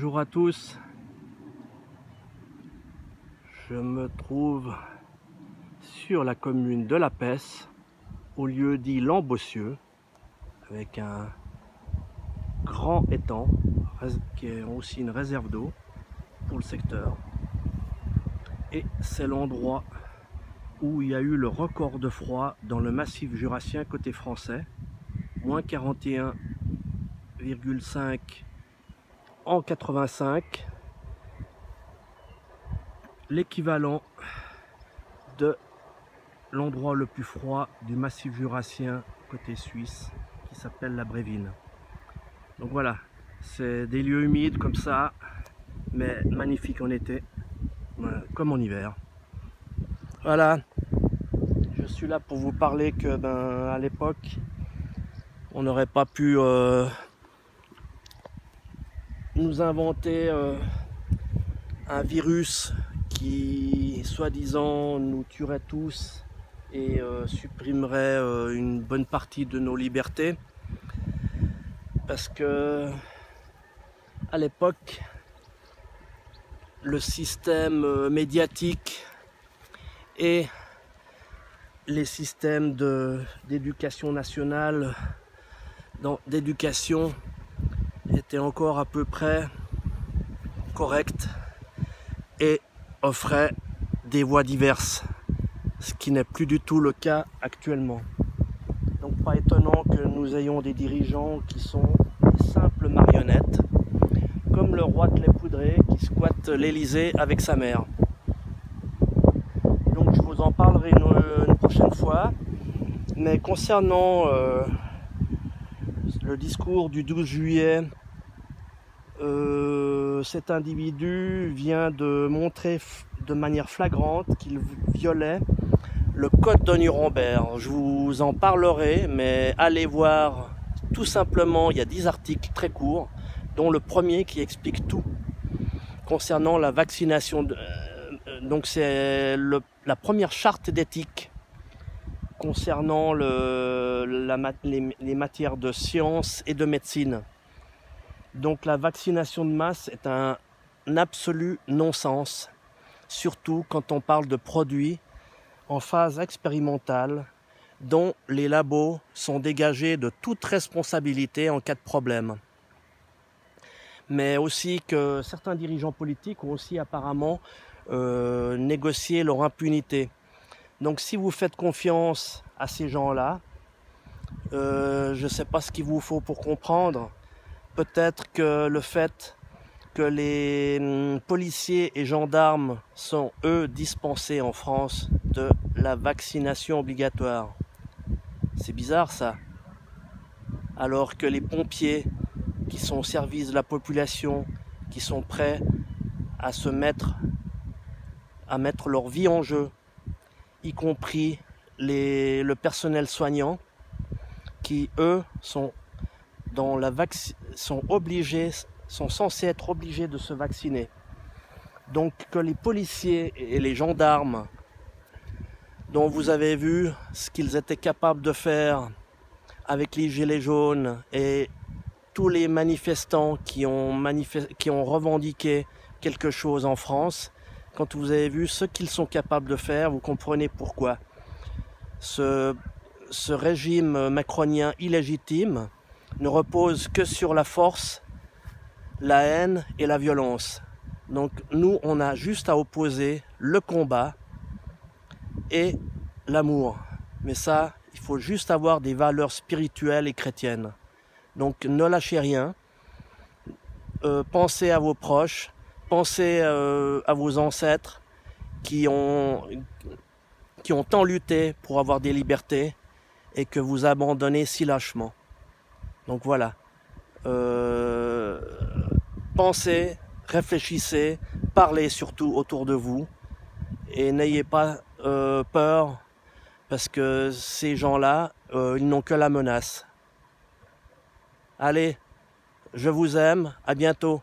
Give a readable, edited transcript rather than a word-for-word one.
Bonjour à tous, je me trouve sur la commune de La Pesse, au lieu dit Lambossieux, avec un grand étang qui est aussi une réserve d'eau pour le secteur. Et c'est l'endroit où il y a eu le record de froid dans le massif jurassien côté français, moins 41,5 en 85, l'équivalent de l'endroit le plus froid du massif jurassien côté suisse, qui s'appelle la Brévine. Donc voilà, c'est des lieux humides comme ça, mais magnifiques en été, comme en hiver. Voilà, je suis là pour vous parler que à l'époque, on n'aurait pas pu nous inventer un virus qui, soi-disant, nous tuerait tous et supprimerait une bonne partie de nos libertés, parce que à l'époque le système médiatique et les systèmes d'éducation nationale, d'éducation, étaient encore à peu près corrects et offraient des voies diverses, ce qui n'est plus du tout le cas actuellement. Donc pas étonnant que nous ayons des dirigeants qui sont des simples marionnettes, comme le roi Clé-Poudré qui squatte l'Élysée avec sa mère. Donc je vous en parlerai une prochaine fois, mais concernant le discours du 12 juillet, cet individu vient de montrer de manière flagrante qu'il violait le code de Nuremberg. Je vous en parlerai, mais allez voir tout simplement, il y a 10 articles très courts, dont le premier qui explique tout concernant la vaccination. Donc c'est la première charte d'éthique concernant les matières de sciences et de médecine. Donc la vaccination de masse est un absolu non-sens, surtout quand on parle de produits en phase expérimentale dont les labos sont dégagés de toute responsabilité en cas de problème. Mais aussi que certains dirigeants politiques ont aussi apparemment négocié leur impunité. Donc si vous faites confiance à ces gens-là, je ne sais pas ce qu'il vous faut pour comprendre. Peut-être que le fait que les policiers et gendarmes sont, eux, dispensés en France de la vaccination obligatoire. C'est bizarre ça. Alors que les pompiers qui sont au service de la population, qui sont prêts à mettre leur vie en jeu, y compris le personnel soignant, qui eux sont censés être obligés de se vacciner. Donc que les policiers et les gendarmes, dont vous avez vu ce qu'ils étaient capables de faire avec les gilets jaunes et tous les manifestants qui ont revendiqué quelque chose en France, quand vous avez vu ce qu'ils sont capables de faire, vous comprenez pourquoi ce régime macronien illégitime ne repose que sur la force, la haine et la violence. Donc nous, on a juste à opposer le combat et l'amour. Mais ça, il faut juste avoir des valeurs spirituelles et chrétiennes. Donc ne lâchez rien, pensez à vos proches, pensez à vos ancêtres qui ont tant lutté pour avoir des libertés et que vous abandonnez si lâchement. Donc voilà, pensez, réfléchissez, parlez surtout autour de vous et n'ayez pas peur, parce que ces gens-là, ils n'ont que la menace. Allez, je vous aime, à bientôt.